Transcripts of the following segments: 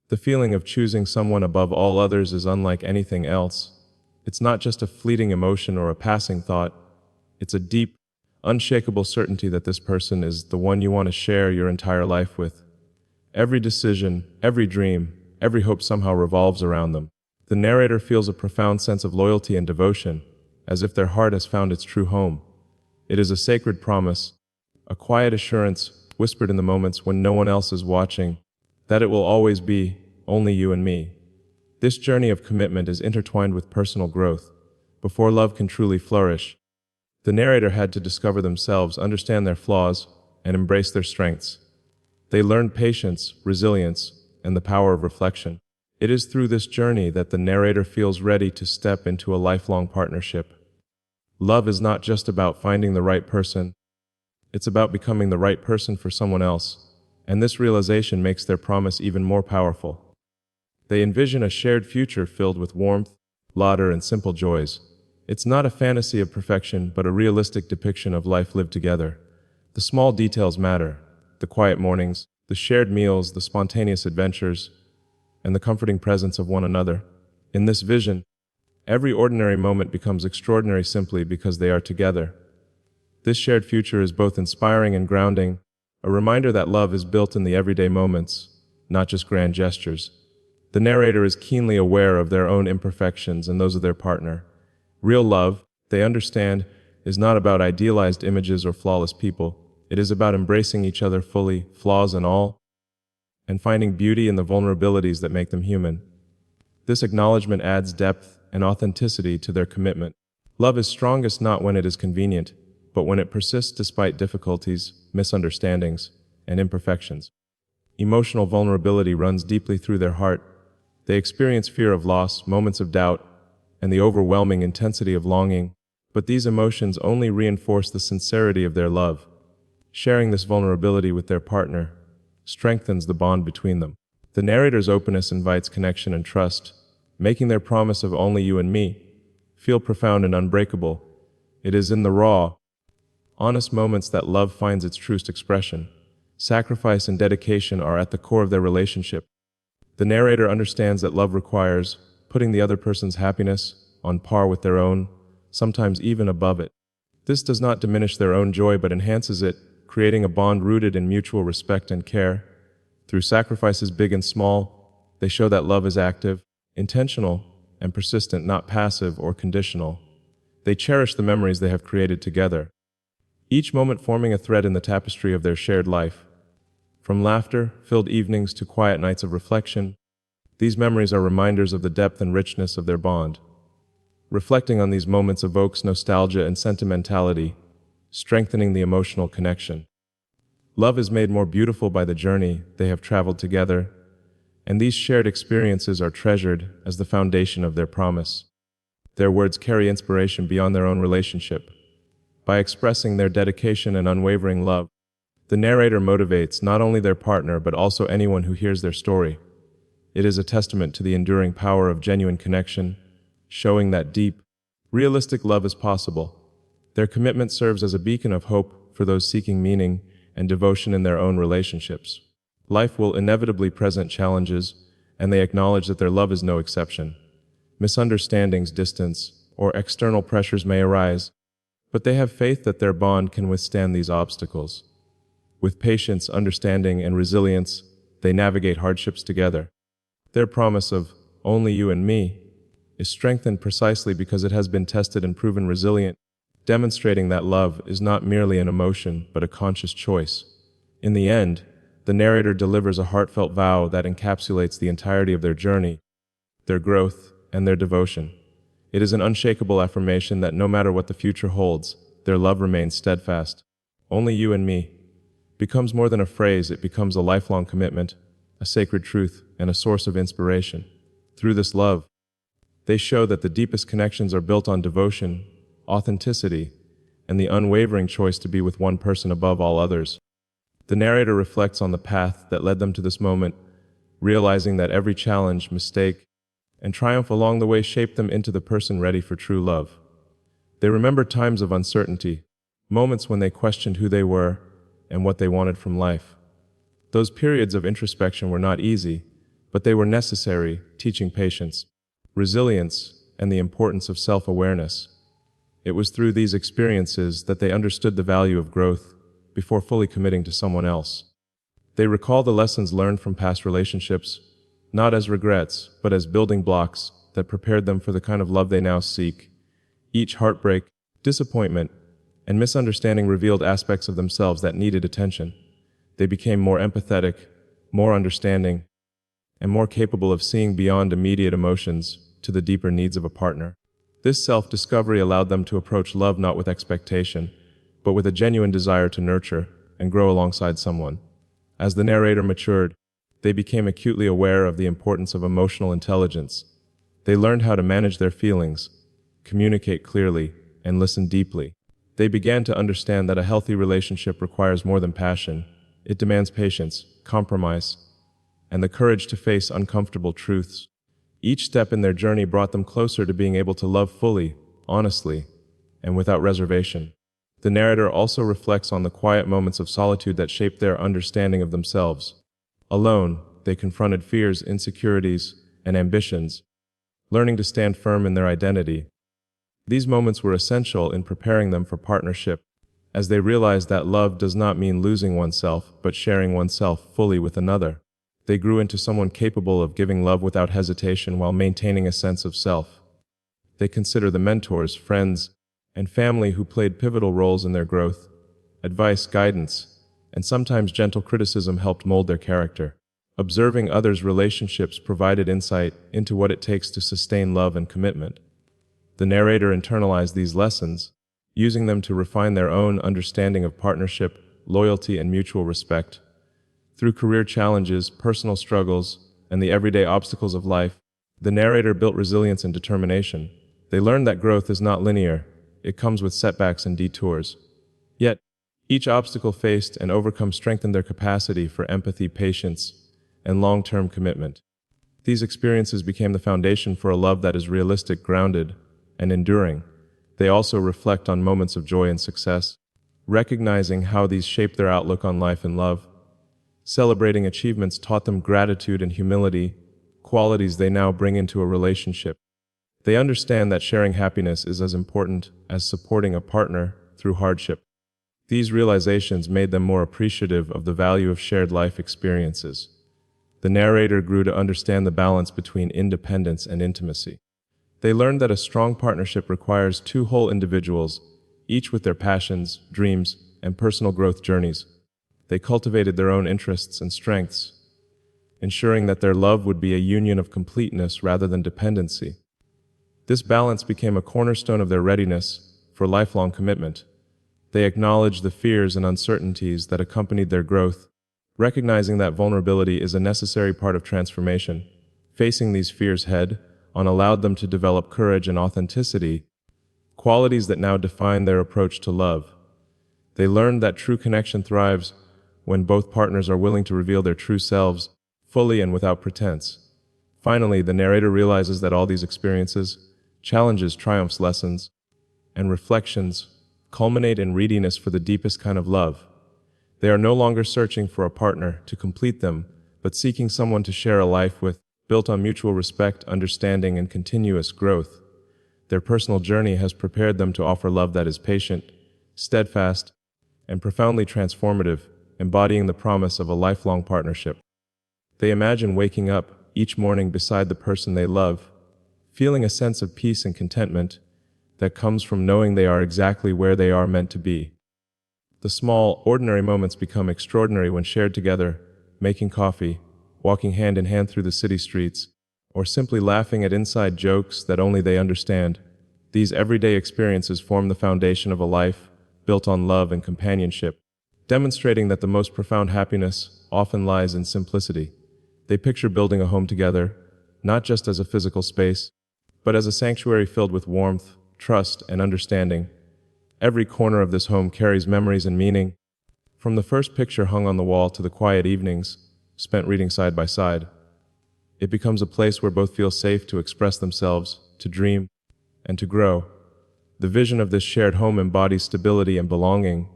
The feeling of choosing someone above all others is unlike anything else. It's not just a fleeting emotion or a passing thought. It's a deep, unshakable certainty that this person is the one you want to share your entire life with. Every decision, every dream, every hope somehow revolves around them. The narrator feels a profound sense of loyalty and devotion, as if their heart has found its true home. It is a sacred promise, a quiet assurance whispered in the moments when no one else is watching, that it will always be only you and me. This journey of commitment is intertwined with personal growth. Before love can truly flourish, the narrator had to discover themselves, understand their flaws, and embrace their strengths. They learned patience, resilience, and the power of reflection. It is through this journey that the narrator feels ready to step into a lifelong partnership. Love is not just about finding the right person, it's about becoming the right person for someone else, and this realization makes their promise even more powerful. They envision a shared future filled with warmth, laughter, and simple joys. It's not a fantasy of perfection, but a realistic depiction of life lived together. The small details matter: the quiet mornings, the shared meals, the spontaneous adventures, and the comforting presence of one another. In this vision, every ordinary moment becomes extraordinary simply because they are together. This shared future is both inspiring and grounding, a reminder that love is built in the everyday moments, not just grand gestures. The narrator is keenly aware of their own imperfections and those of their partner. Real love, they understand, is not about idealized images or flawless people. It is about embracing each other fully, flaws and all, and finding beauty in the vulnerabilities that make them human. This acknowledgement adds depth and authenticity to their commitment. Love is strongest not when it is convenient, but when it persists despite difficulties, misunderstandings, and imperfections. Emotional vulnerability runs deeply through their heart. They experience fear of loss, moments of doubt, and the overwhelming intensity of longing, but these emotions only reinforce the sincerity of their love. Sharing this vulnerability with their partner strengthens the bond between them. The narrator's openness invites connection and trust, making their promise of only you and me feel profound and unbreakable. It is in the raw, honest moments that love finds its truest expression. Sacrifice and dedication are at the core of their relationship. The narrator understands that love requires putting the other person's happiness on par with their own, sometimes even above it. This does not diminish their own joy but enhances it, creating a bond rooted in mutual respect and care. Through sacrifices big and small, they show that love is active, intentional, and persistent, not passive or conditional. They cherish the memories they have created together, each moment forming a thread in the tapestry of their shared life. From laughter-filled evenings to quiet nights of reflection, these memories are reminders of the depth and richness of their bond. Reflecting on these moments evokes nostalgia and sentimentality, strengthening the emotional connection. Love is made more beautiful by the journey they have traveled together, and these shared experiences are treasured as the foundation of their promise. Their words carry inspiration beyond their own relationship. By expressing their dedication and unwavering love, the narrator motivates not only their partner but also anyone who hears their story. It is a testament to the enduring power of genuine connection, showing that deep, realistic love is possible. Their commitment serves as a beacon of hope for those seeking meaning and devotion in their own relationships. Life will inevitably present challenges, and they acknowledge that their love is no exception. Misunderstandings, distance, or external pressures may arise, but they have faith that their bond can withstand these obstacles. With patience, understanding, and resilience, they navigate hardships together. Their promise of only you and me is strengthened precisely because it has been tested and proven resilient, demonstrating that love is not merely an emotion but a conscious choice. In the end, the narrator delivers a heartfelt vow that encapsulates the entirety of their journey, their growth, and their devotion. It is an unshakable affirmation that no matter what the future holds, their love remains steadfast. Only you and me becomes more than a phrase, it becomes a lifelong commitment, a sacred truth, and a source of inspiration. Through this love, they show that the deepest connections are built on devotion, authenticity, and the unwavering choice to be with one person above all others. The narrator reflects on the path that led them to this moment, realizing that every challenge, mistake, and triumph along the way shaped them into the person ready for true love. They remember times of uncertainty, moments when they questioned who they were and what they wanted from life. Those periods of introspection were not easy, but they were necessary, teaching patience, resilience, and the importance of self-awareness. It was through these experiences that they understood the value of growth before fully committing to someone else. They recall the lessons learned from past relationships, not as regrets, but as building blocks that prepared them for the kind of love they now seek. Each heartbreak, disappointment, and misunderstanding revealed aspects of themselves that needed attention. They became more empathetic, more understanding, and more capable of seeing beyond immediate emotions to the deeper needs of a partner. This self-discovery allowed them to approach love not with expectation, but with a genuine desire to nurture and grow alongside someone. As the narrator matured, they became acutely aware of the importance of emotional intelligence. They learned how to manage their feelings, communicate clearly, and listen deeply. They began to understand that a healthy relationship requires more than passion. It demands patience, compromise, and the courage to face uncomfortable truths. Each step in their journey brought them closer to being able to love fully, honestly, and without reservation. The narrator also reflects on the quiet moments of solitude that shaped their understanding of themselves. Alone, they confronted fears, insecurities, and ambitions, learning to stand firm in their identity. These moments were essential in preparing them for partnership, as they realized that love does not mean losing oneself, but sharing oneself fully with another. They grew into someone capable of giving love without hesitation while maintaining a sense of self. They consider the mentors, friends, and family who played pivotal roles in their growth. Advice, guidance, and sometimes gentle criticism helped mold their character. Observing others' relationships provided insight into what it takes to sustain love and commitment. The narrator internalized these lessons, using them to refine their own understanding of partnership, loyalty, and mutual respect. Through career challenges, personal struggles, and the everyday obstacles of life, the narrator built resilience and determination. They learned that growth is not linear. It comes with setbacks and detours. Yet, each obstacle faced and overcome strengthened their capacity for empathy, patience, and long-term commitment. These experiences became the foundation for a love that is realistic, grounded, and enduring. They also reflect on moments of joy and success, recognizing how these shaped their outlook on life and love. Celebrating achievements taught them gratitude and humility, qualities they now bring into a relationship. They understand that sharing happiness is as important as supporting a partner through hardship. These realizations made them more appreciative of the value of shared life experiences. The narrator grew to understand the balance between independence and intimacy. They learned that a strong partnership requires two whole individuals, each with their passions, dreams, and personal growth journeys. They cultivated their own interests and strengths, ensuring that their love would be a union of completeness rather than dependency. This balance became a cornerstone of their readiness for lifelong commitment. They acknowledged the fears and uncertainties that accompanied their growth, recognizing that vulnerability is a necessary part of transformation. Facing these fears head-on allowed them to develop courage and authenticity, qualities that now define their approach to love. They learned that true connection thrives when both partners are willing to reveal their true selves, fully and without pretense. Finally, the narrator realizes that all these experiences, challenges, triumphs, lessons, and reflections culminate in readiness for the deepest kind of love. They are no longer searching for a partner to complete them, but seeking someone to share a life with, built on mutual respect, understanding, and continuous growth. Their personal journey has prepared them to offer love that is patient, steadfast, and profoundly transformative, embodying the promise of a lifelong partnership. They imagine waking up each morning beside the person they love, feeling a sense of peace and contentment that comes from knowing they are exactly where they are meant to be. The small, ordinary moments become extraordinary when shared together, making coffee, walking hand in hand through the city streets, or simply laughing at inside jokes that only they understand. These everyday experiences form the foundation of a life built on love and companionship, demonstrating that the most profound happiness often lies in simplicity. They picture building a home together, not just as a physical space, but as a sanctuary filled with warmth, trust, and understanding. Every corner of this home carries memories and meaning, from the first picture hung on the wall to the quiet evenings spent reading side by side. It becomes a place where both feel safe to express themselves, to dream, and to grow. The vision of this shared home embodies stability and belonging,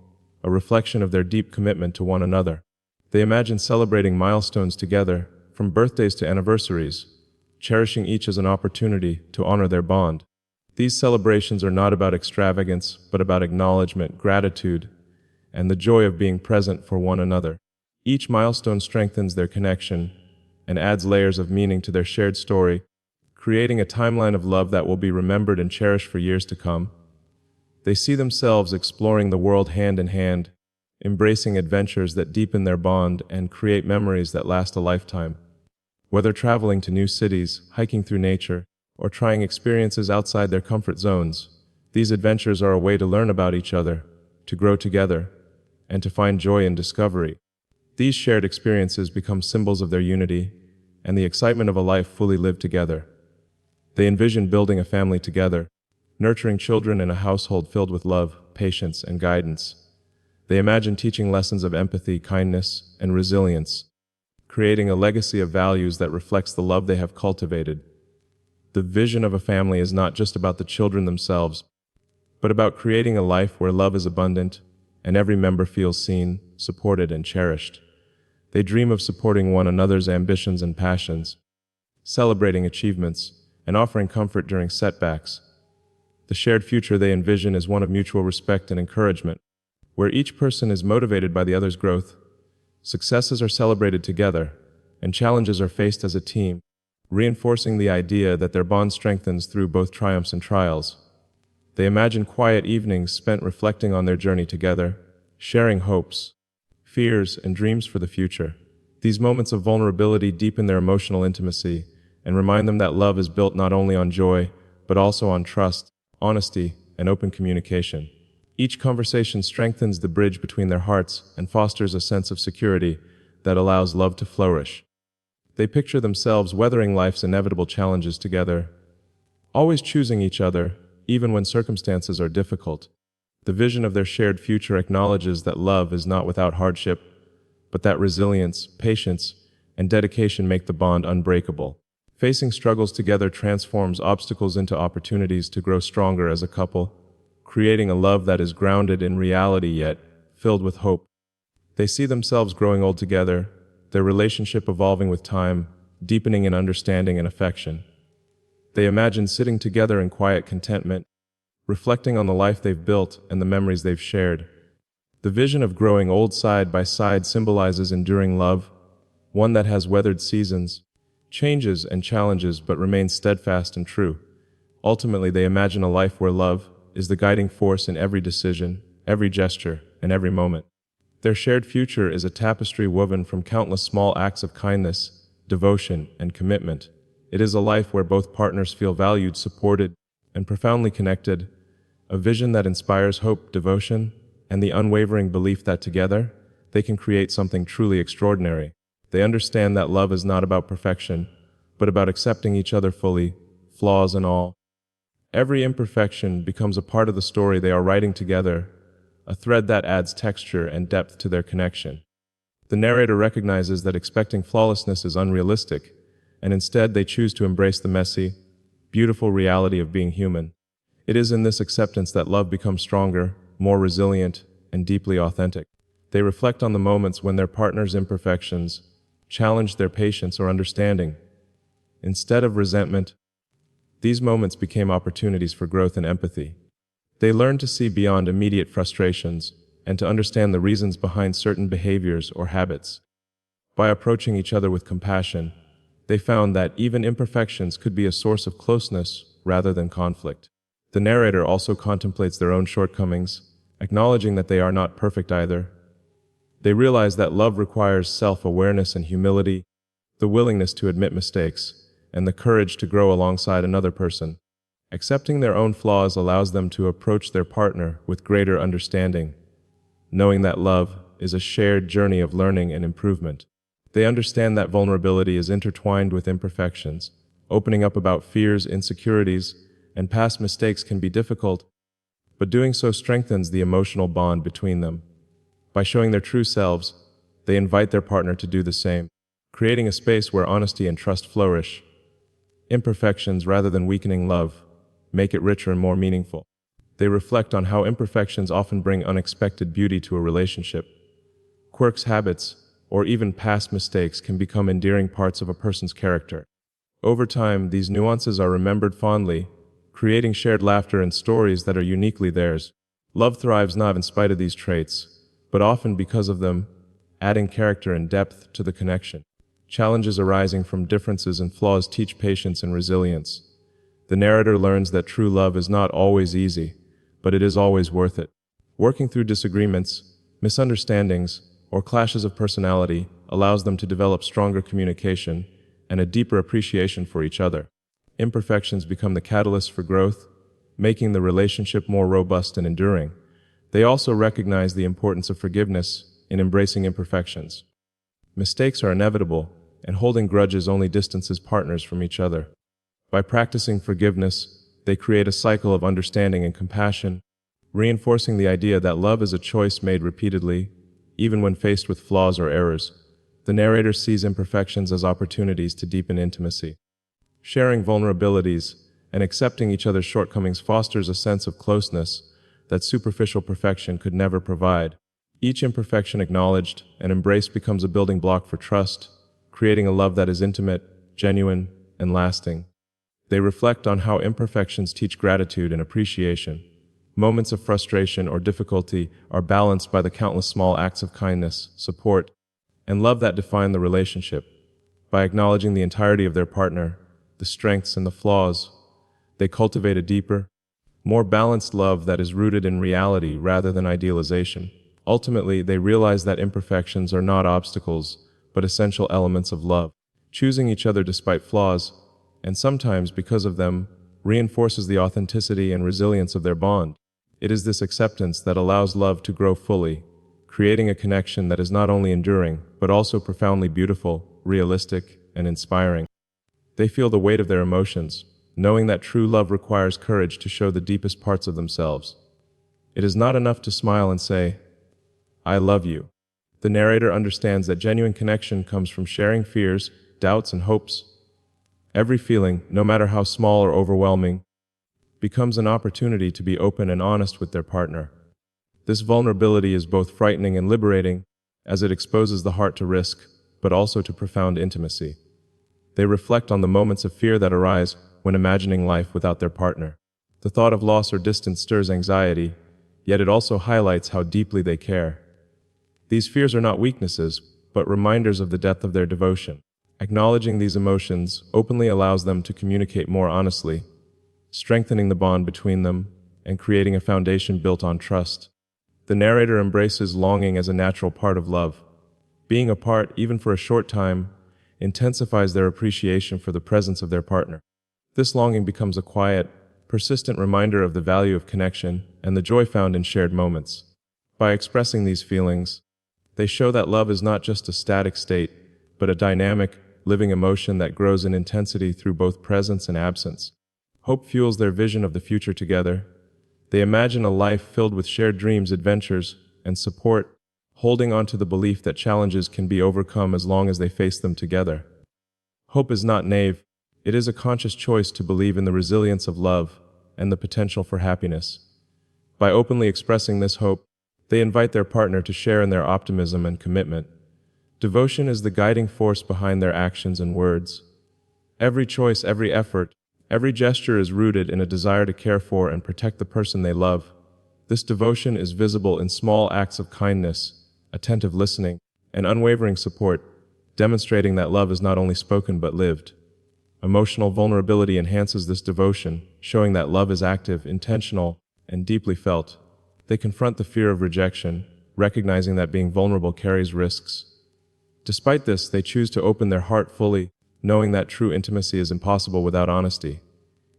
a reflection of their deep commitment to one another. They imagine celebrating milestones together, from birthdays to anniversaries, cherishing each as an opportunity to honor their bond. These celebrations are not about extravagance, but about acknowledgement, gratitude, and the joy of being present for one another. Each milestone strengthens their connection and adds layers of meaning to their shared story, creating a timeline of love that will be remembered and cherished for years to come. They see themselves exploring the world hand in hand, embracing adventures that deepen their bond and create memories that last a lifetime. Whether traveling to new cities, hiking through nature, or trying experiences outside their comfort zones, these adventures are a way to learn about each other, to grow together, and to find joy in discovery. These shared experiences become symbols of their unity and the excitement of a life fully lived together. They envision building a family together, nurturing children in a household filled with love, patience, and guidance. They imagine teaching lessons of empathy, kindness, and resilience, creating a legacy of values that reflects the love they have cultivated. The vision of a family is not just about the children themselves, but about creating a life where love is abundant and every member feels seen, supported, and cherished. They dream of supporting one another's ambitions and passions, celebrating achievements, and offering comfort during setbacks. The shared future they envision is one of mutual respect and encouragement, where each person is motivated by the other's growth. Successes are celebrated together, and challenges are faced as a team, reinforcing the idea that their bond strengthens through both triumphs and trials. They imagine quiet evenings spent reflecting on their journey together, sharing hopes, fears, and dreams for the future. These moments of vulnerability deepen their emotional intimacy and remind them that love is built not only on joy, but also on trust, honesty, and open communication. Each conversation strengthens the bridge between their hearts and fosters a sense of security that allows love to flourish. They picture themselves weathering life's inevitable challenges together, always choosing each other, even when circumstances are difficult. The vision of their shared future acknowledges that love is not without hardship, but that resilience, patience, and dedication make the bond unbreakable. Facing struggles together transforms obstacles into opportunities to grow stronger as a couple, creating a love that is grounded in reality yet filled with hope. They see themselves growing old together, their relationship evolving with time, deepening in understanding and affection. They imagine sitting together in quiet contentment, reflecting on the life they've built and the memories they've shared. The vision of growing old side by side symbolizes enduring love, one that has weathered seasons, changes and challenges but remains steadfast and true. Ultimately, they imagine a life where love is the guiding force in every decision, every gesture, and every moment. Their shared future is a tapestry woven from countless small acts of kindness, devotion, and commitment. It is a life where both partners feel valued, supported, and profoundly connected, a vision that inspires hope, devotion, and the unwavering belief that together, they can create something truly extraordinary. They understand that love is not about perfection, but about accepting each other fully, flaws and all. Every imperfection becomes a part of the story they are writing together, a thread that adds texture and depth to their connection. The narrator recognizes that expecting flawlessness is unrealistic, and instead they choose to embrace the messy, beautiful reality of being human. It is in this acceptance that love becomes stronger, more resilient, and deeply authentic. They reflect on the moments when their partner's imperfections challenged their patience or understanding. Instead of resentment, these moments became opportunities for growth and empathy. They learned to see beyond immediate frustrations and to understand the reasons behind certain behaviors or habits. By approaching each other with compassion, they found that even imperfections could be a source of closeness rather than conflict. The narrator also contemplates their own shortcomings, acknowledging that they are not perfect either. They realize that love requires self-awareness and humility, the willingness to admit mistakes, and the courage to grow alongside another person. Accepting their own flaws allows them to approach their partner with greater understanding, knowing that love is a shared journey of learning and improvement. They understand that vulnerability is intertwined with imperfections. Opening up about fears, insecurities, and past mistakes can be difficult, but doing so strengthens the emotional bond between them. By showing their true selves, they invite their partner to do the same, creating a space where honesty and trust flourish. Imperfections, rather than weakening love, make it richer and more meaningful. They reflect on how imperfections often bring unexpected beauty to a relationship. Quirks, habits, or even past mistakes can become endearing parts of a person's character. Over time, these nuances are remembered fondly, creating shared laughter and stories that are uniquely theirs. Love thrives not in spite of these traits, but often because of them, adding character and depth to the connection. Challenges arising from differences and flaws teach patience and resilience. The narrator learns that true love is not always easy, but it is always worth it. Working through disagreements, misunderstandings, or clashes of personality allows them to develop stronger communication and a deeper appreciation for each other. Imperfections become the catalyst for growth, making the relationship more robust and enduring. They also recognize the importance of forgiveness in embracing imperfections. Mistakes are inevitable, and holding grudges only distances partners from each other. By practicing forgiveness, they create a cycle of understanding and compassion, reinforcing the idea that love is a choice made repeatedly, even when faced with flaws or errors. The narrator sees imperfections as opportunities to deepen intimacy. Sharing vulnerabilities and accepting each other's shortcomings fosters a sense of closeness that superficial perfection could never provide. Each imperfection acknowledged and embraced becomes a building block for trust, creating a love that is intimate, genuine, and lasting. They reflect on how imperfections teach gratitude and appreciation. Moments of frustration or difficulty are balanced by the countless small acts of kindness, support, and love that define the relationship. By acknowledging the entirety of their partner, the strengths and the flaws, they cultivate a deeper, more balanced love that is rooted in reality rather than idealization. Ultimately, they realize that imperfections are not obstacles, but essential elements of love. Choosing each other despite flaws, and sometimes because of them, reinforces the authenticity and resilience of their bond. It is this acceptance that allows love to grow fully, creating a connection that is not only enduring, but also profoundly beautiful, realistic, and inspiring. They feel the weight of their emotions, knowing that true love requires courage to show the deepest parts of themselves. It is not enough to smile and say, "I love you." The narrator understands that genuine connection comes from sharing fears, doubts, and hopes. Every feeling, no matter how small or overwhelming, becomes an opportunity to be open and honest with their partner. This vulnerability is both frightening and liberating, as it exposes the heart to risk, but also to profound intimacy. They reflect on the moments of fear that arise when imagining life without their partner. The thought of loss or distance stirs anxiety, yet it also highlights how deeply they care. These fears are not weaknesses, but reminders of the depth of their devotion. Acknowledging these emotions openly allows them to communicate more honestly, strengthening the bond between them and creating a foundation built on trust. The narrator embraces longing as a natural part of love. Being apart, even for a short time, intensifies their appreciation for the presence of their partner. This longing becomes a quiet, persistent reminder of the value of connection and the joy found in shared moments. By expressing these feelings, they show that love is not just a static state, but a dynamic, living emotion that grows in intensity through both presence and absence. Hope fuels their vision of the future together. They imagine a life filled with shared dreams, adventures, and support, holding on to the belief that challenges can be overcome as long as they face them together. Hope is not naive. It is a conscious choice to believe in the resilience of love and the potential for happiness. By openly expressing this hope, they invite their partner to share in their optimism and commitment. Devotion is the guiding force behind their actions and words. Every choice, every effort, every gesture is rooted in a desire to care for and protect the person they love. This devotion is visible in small acts of kindness, attentive listening, and unwavering support, demonstrating that love is not only spoken but lived. Emotional vulnerability enhances this devotion, showing that love is active, intentional, and deeply felt. They confront the fear of rejection, recognizing that being vulnerable carries risks. Despite this, they choose to open their heart fully, knowing that true intimacy is impossible without honesty.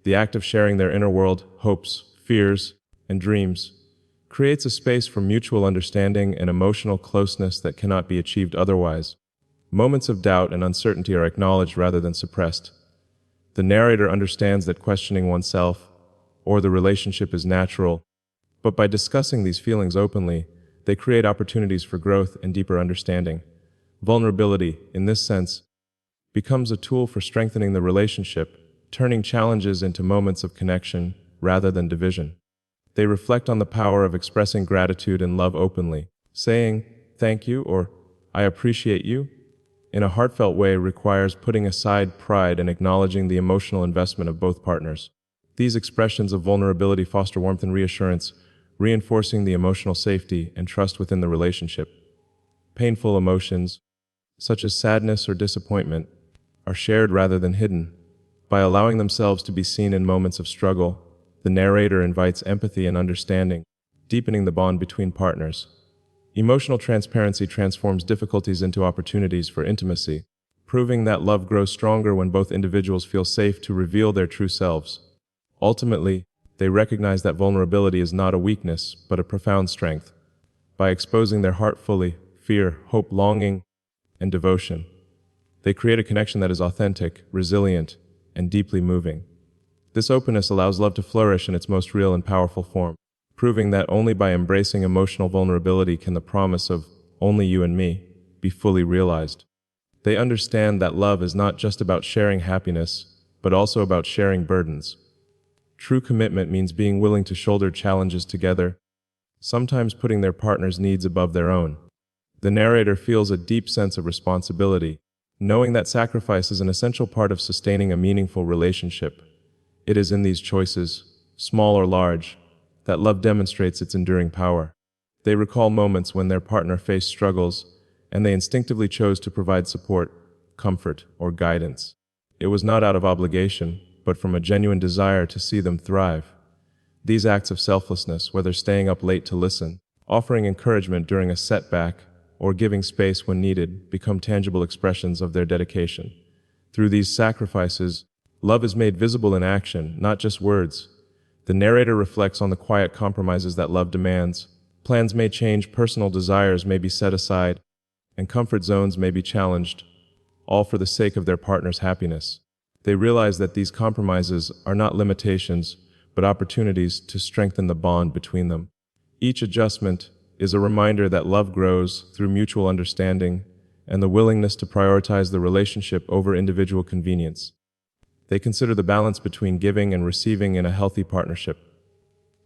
The act of sharing their inner world, hopes, fears, and dreams creates a space for mutual understanding and emotional closeness that cannot be achieved otherwise. Moments of doubt and uncertainty are acknowledged rather than suppressed. The narrator understands that questioning oneself or the relationship is natural, but by discussing these feelings openly, they create opportunities for growth and deeper understanding. Vulnerability, in this sense, becomes a tool for strengthening the relationship, turning challenges into moments of connection rather than division. They reflect on the power of expressing gratitude and love openly, saying, "Thank you" or "I appreciate you," in a heartfelt way requires putting aside pride and acknowledging the emotional investment of both partners. These expressions of vulnerability foster warmth and reassurance, reinforcing the emotional safety and trust within the relationship. Painful emotions, such as sadness or disappointment, are shared rather than hidden. By allowing themselves to be seen in moments of struggle, the narrator invites empathy and understanding, deepening the bond between partners. Emotional transparency transforms difficulties into opportunities for intimacy, proving that love grows stronger when both individuals feel safe to reveal their true selves. Ultimately, they recognize that vulnerability is not a weakness, but a profound strength. By exposing their heart fully, fear, hope, longing, and devotion, they create a connection that is authentic, resilient, and deeply moving. This openness allows love to flourish in its most real and powerful form, proving that only by embracing emotional vulnerability can the promise of "only you and me" be fully realized. They understand that love is not just about sharing happiness, but also about sharing burdens. True commitment means being willing to shoulder challenges together, sometimes putting their partner's needs above their own. The narrator feels a deep sense of responsibility, knowing that sacrifice is an essential part of sustaining a meaningful relationship. It is in these choices, small or large, that love demonstrates its enduring power. They recall moments when their partner faced struggles, and they instinctively chose to provide support, comfort, or guidance. It was not out of obligation, but from a genuine desire to see them thrive. These acts of selflessness, whether staying up late to listen, offering encouragement during a setback, or giving space when needed, become tangible expressions of their dedication. Through these sacrifices, love is made visible in action, not just words. The narrator reflects on the quiet compromises that love demands. Plans may change, personal desires may be set aside, and comfort zones may be challenged, all for the sake of their partner's happiness. They realize that these compromises are not limitations, but opportunities to strengthen the bond between them. Each adjustment is a reminder that love grows through mutual understanding and the willingness to prioritize the relationship over individual convenience. They consider the balance between giving and receiving in a healthy partnership.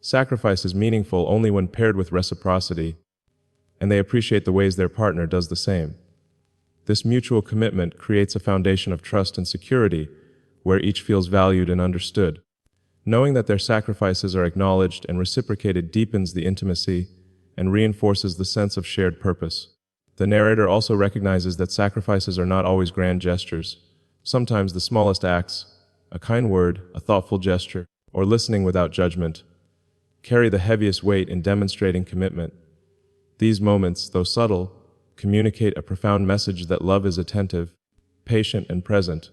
Sacrifice is meaningful only when paired with reciprocity, and they appreciate the ways their partner does the same. This mutual commitment creates a foundation of trust and security, where each feels valued and understood. Knowing that their sacrifices are acknowledged and reciprocated deepens the intimacy and reinforces the sense of shared purpose. The narrator also recognizes that sacrifices are not always grand gestures. Sometimes the smallest acts, a kind word, a thoughtful gesture, or listening without judgment, carry the heaviest weight in demonstrating commitment. These moments, though subtle, communicate a profound message that love is attentive, patient, and present.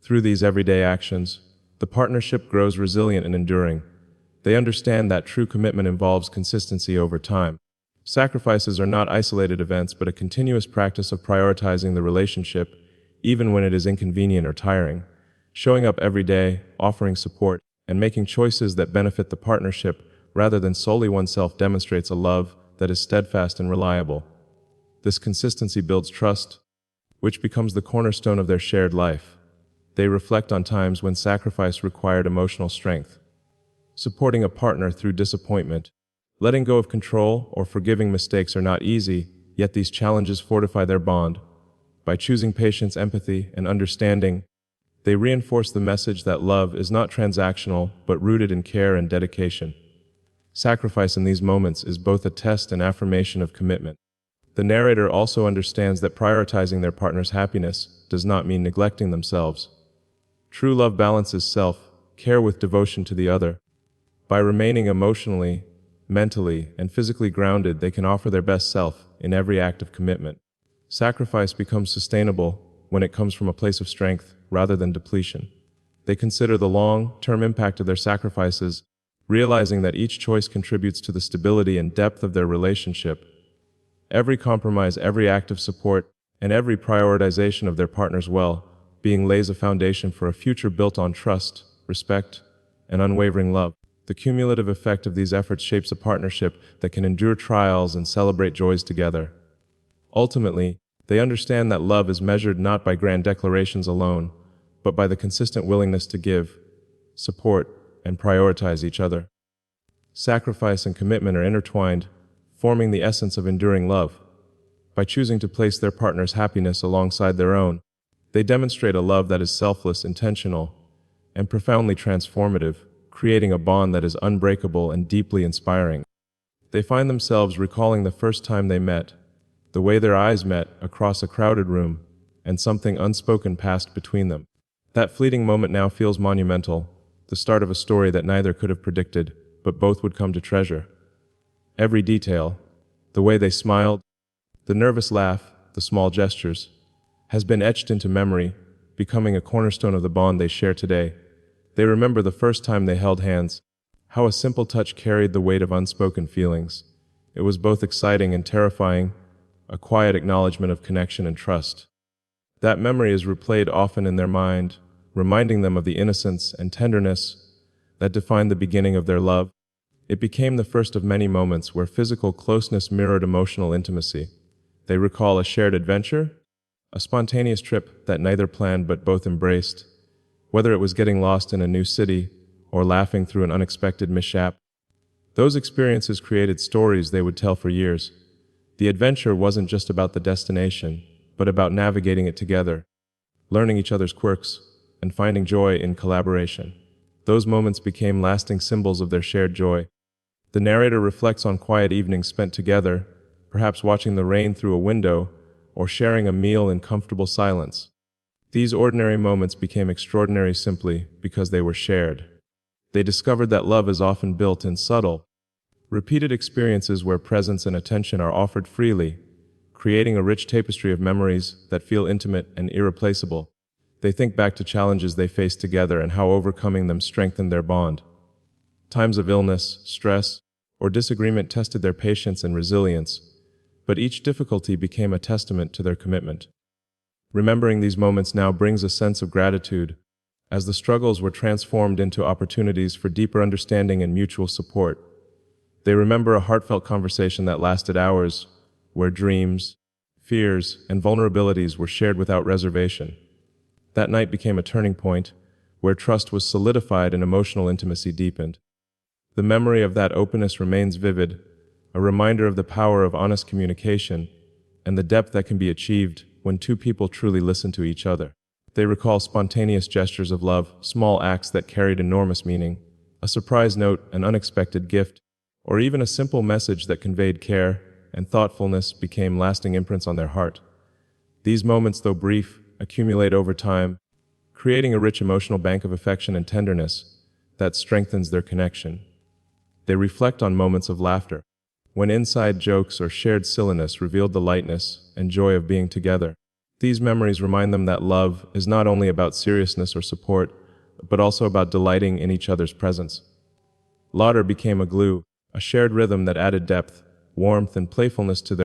Through these everyday actions, the partnership grows resilient and enduring. They understand that true commitment involves consistency over time. Sacrifices are not isolated events, but a continuous practice of prioritizing the relationship, even when it is inconvenient or tiring. Showing up every day, offering support, and making choices that benefit the partnership rather than solely oneself demonstrates a love that is steadfast and reliable. This consistency builds trust, which becomes the cornerstone of their shared life. They reflect on times when sacrifice required emotional strength, supporting a partner through disappointment. Letting go of control or forgiving mistakes are not easy, yet these challenges fortify their bond. By choosing patience, empathy, and understanding, they reinforce the message that love is not transactional, but rooted in care and dedication. Sacrifice in these moments is both a test and affirmation of commitment. The narrator also understands that prioritizing their partner's happiness does not mean neglecting themselves. True love balances self-care with devotion to the other. By remaining emotionally, mentally, and physically grounded, they can offer their best self in every act of commitment. Sacrifice becomes sustainable when it comes from a place of strength rather than depletion. They consider the long-term impact of their sacrifices, realizing that each choice contributes to the stability and depth of their relationship. Every compromise, every act of support, and every prioritization of their partner's well-being lays a foundation for a future built on trust, respect, and unwavering love. The cumulative effect of these efforts shapes a partnership that can endure trials and celebrate joys together. Ultimately, they understand that love is measured not by grand declarations alone, but by the consistent willingness to give, support, and prioritize each other. Sacrifice and commitment are intertwined, forming the essence of enduring love. by choosing to place their partner's happiness alongside their own. They demonstrate a love that is selfless, intentional, and profoundly transformative, creating a bond that is unbreakable and deeply inspiring. They find themselves recalling the first time they met, the way their eyes met across a crowded room, and something unspoken passed between them. That fleeting moment now feels monumental, the start of a story that neither could have predicted, but both would come to treasure. Every detail, the way they smiled, the nervous laugh, the small gestures, has been etched into memory, becoming a cornerstone of the bond they share today. They remember the first time they held hands, how a simple touch carried the weight of unspoken feelings. It was both exciting and terrifying, a quiet acknowledgement of connection and trust. That memory is replayed often in their mind, reminding them of the innocence and tenderness that defined the beginning of their love. It became the first of many moments where physical closeness mirrored emotional intimacy. They recall a shared adventure, a spontaneous trip that neither planned but both embraced, whether it was getting lost in a new city or laughing through an unexpected mishap. Those experiences created stories they would tell for years. The adventure wasn't just about the destination, but about navigating it together, learning each other's quirks, and finding joy in collaboration. Those moments became lasting symbols of their shared joy. The narrator reflects on quiet evenings spent together, perhaps watching the rain through a window or sharing a meal in comfortable silence. These ordinary moments became extraordinary simply because they were shared. They discovered that love is often built in subtle, repeated experiences where presence and attention are offered freely, creating a rich tapestry of memories that feel intimate and irreplaceable. They think back to challenges they faced together and how overcoming them strengthened their bond. Times of illness, stress, or disagreement tested their patience and resilience, but each difficulty became a testament to their commitment. Remembering these moments now brings a sense of gratitude, as the struggles were transformed into opportunities for deeper understanding and mutual support. They remember a heartfelt conversation that lasted hours, where dreams, fears, and vulnerabilities were shared without reservation. That night became a turning point, where trust was solidified and emotional intimacy deepened. The memory of that openness remains vivid, a reminder of the power of honest communication and the depth that can be achieved when two people truly listen to each other. They recall spontaneous gestures of love, small acts that carried enormous meaning, a surprise note, an unexpected gift, or even a simple message that conveyed care and thoughtfulness became lasting imprints on their heart. These moments, though brief, accumulate over time, creating a rich emotional bank of affection and tenderness that strengthens their connection. They reflect on moments of laughter, when inside jokes or shared silliness revealed the lightness and joy of being together. These memories remind them that love is not only about seriousness or support, but also about delighting in each other's presence. Laughter became a glue, a shared rhythm that added depth, warmth, and playfulness to their